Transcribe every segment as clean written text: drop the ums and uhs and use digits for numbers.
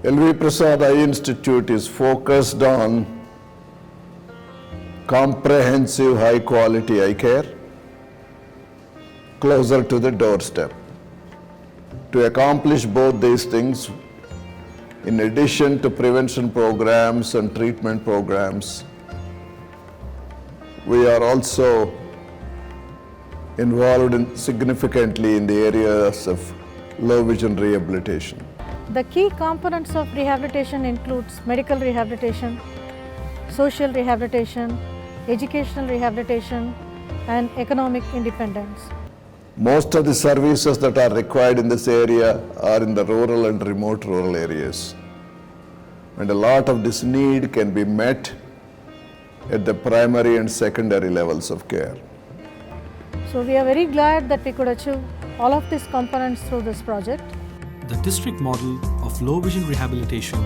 LV Prasad Eye Institute is focused on comprehensive high quality eye care closer to the doorstep. To accomplish both these things, in addition to prevention programs and treatment programs, we are also involved significantly in the areas of low vision rehabilitation. The key components of rehabilitation includes medical rehabilitation, social rehabilitation, educational rehabilitation, and economic independence. Most of the services that are required in this area are in the rural and remote rural areas. And a lot of this need can be met at the primary and secondary levels of care. So we are very glad that we could achieve all of these components through this project. The district model of low vision rehabilitation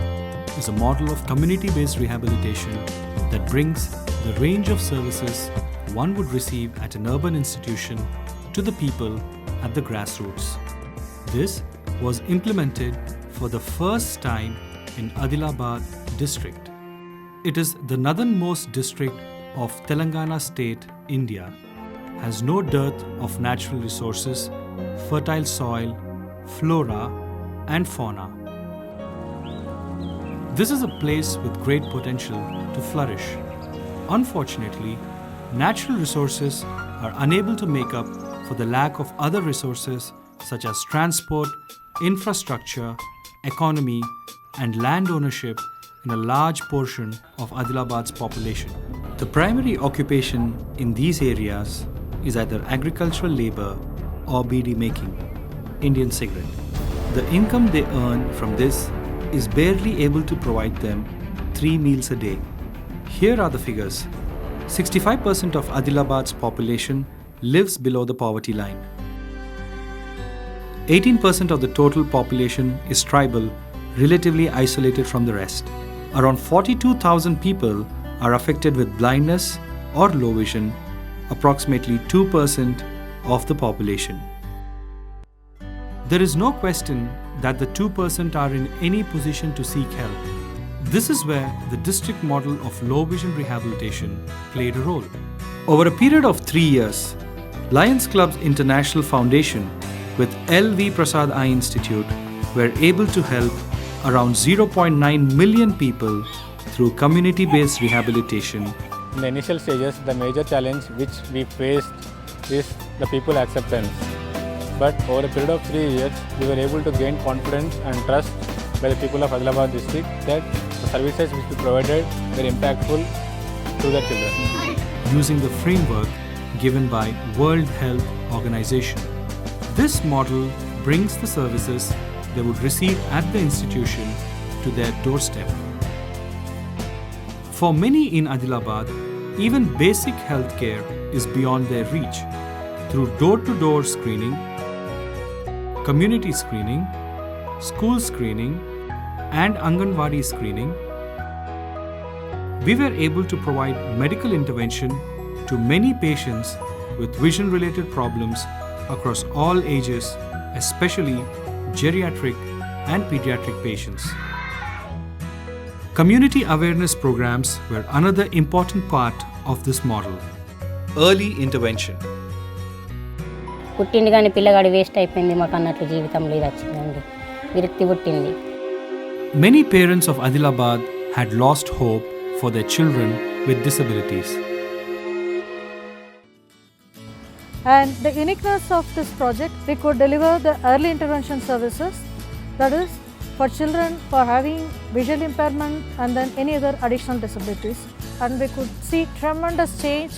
is a model of community-based rehabilitation that brings the range of services one would receive at an urban institution to the people at the grassroots. This was implemented for the first time in Adilabad district. It is the northernmost district of Telangana state, India, has no dearth of natural resources, fertile soil, flora, and fauna. This is a place with great potential to flourish. Unfortunately, natural resources are unable to make up for the lack of other resources such as transport, infrastructure, economy, and land ownership in a large portion of Adilabad's population. The primary occupation in these areas is either agricultural labor or BD making, Indian cigarette. The income they earn from this is barely able to provide them 3 meals a day. Here are the figures. 65% of Adilabad's population lives below the poverty line. 18% of the total population is tribal, relatively isolated from the rest. Around 42,000 people are affected with blindness or low vision, approximately 2% of the population. There is no question that the 2% are in any position to seek help. This is where the district model of low vision rehabilitation played a role. Over a period of 3 years, Lions Clubs International Foundation with LV Prasad Eye Institute were able to help around 0.9 million people through community-based rehabilitation. In the initial stages, the major challenge which we faced is the people acceptance. But over a period of 3 years, we were able to gain confidence and trust by the people of Adilabad district that the services which we provided were impactful to the children. Using the framework given by World Health Organization. This model brings the services they would receive at the institution to their doorstep. For many in Adilabad, even basic healthcare is beyond their reach. Through door-to-door screening, community screening, school screening, and Anganwadi screening, we were able to provide medical intervention to many patients with vision-related problems across all ages, especially geriatric and pediatric patients. Community awareness programs were another important part of this model. Early intervention. పుట్టింది కానీ పిల్లగాడి waste అయిపోయింది మాకు అన్నట్లు జీవితంలో ఇది వచ్చిందండి విరక్తి పుట్టింది. Many parents of Adilabad had lost hope for their children with disabilities. And the uniqueness of this project, we could deliver the early intervention services, that is for children for having visual impairment and then any other additional disabilities. And we could see tremendous change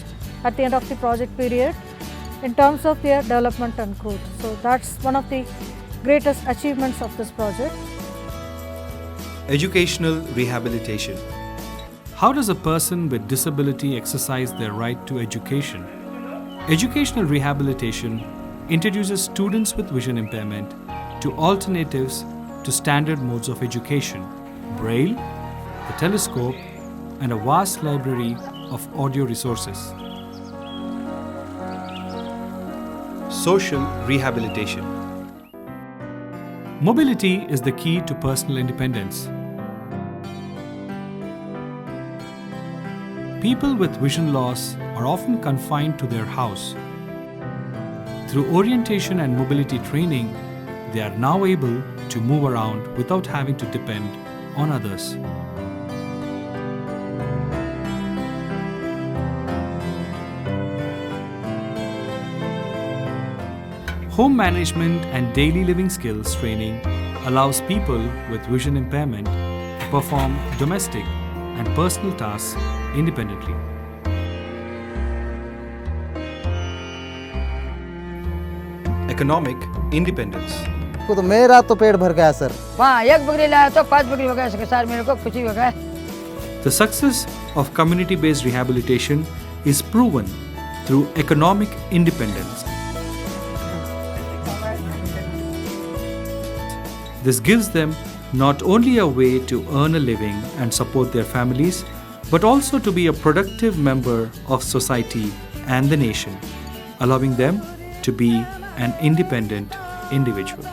at the end of the project period in terms of their development and growth. So that's one of the greatest achievements of this project. Educational rehabilitation. How does a person with disability exercise their right to education? Educational rehabilitation introduces students with vision impairment to alternatives to standard modes of education, Braille, the telescope, and a vast library of audio resources. Social rehabilitation. Mobility is the key to personal independence. People with vision loss are often confined to their house. Through orientation and mobility training, they are now able to move around without having to depend on others. Home management and daily living skills training allows people with vision impairment to perform domestic and personal tasks independently. Economic independence. तो मेरा तो पेट भर गया sir. वहाँ एक बकरी लाया तो 5 बकरी हो गया सर, मेरे को खुशी हो गया। The success of community-based rehabilitation is proven through economic independence. This gives them not only a way to earn a living and support their families, but also to be a productive member of society and the nation, allowing them to be an independent individual.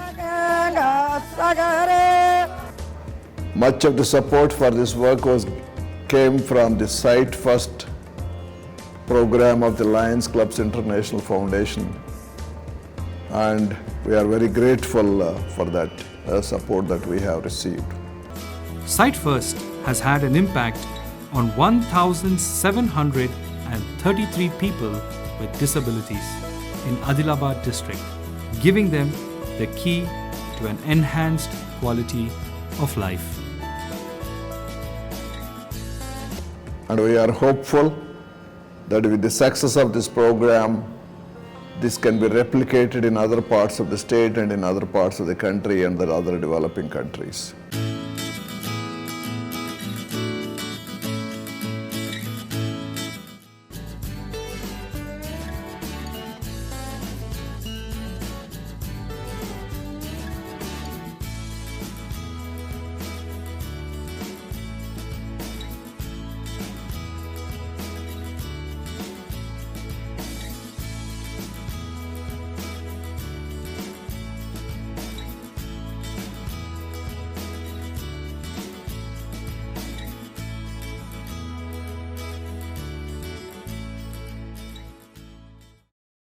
Much of the support for this work came from the Sight First program of the Lions Clubs International Foundation, and we are very grateful for that support that we have received. Sight First has had an impact on 1,733 people with disabilities in Adilabad district, giving them the key to an enhanced quality of life. And we are hopeful that with the success of this program, this can be replicated in other parts of the state and in other parts of the country and the other developing countries.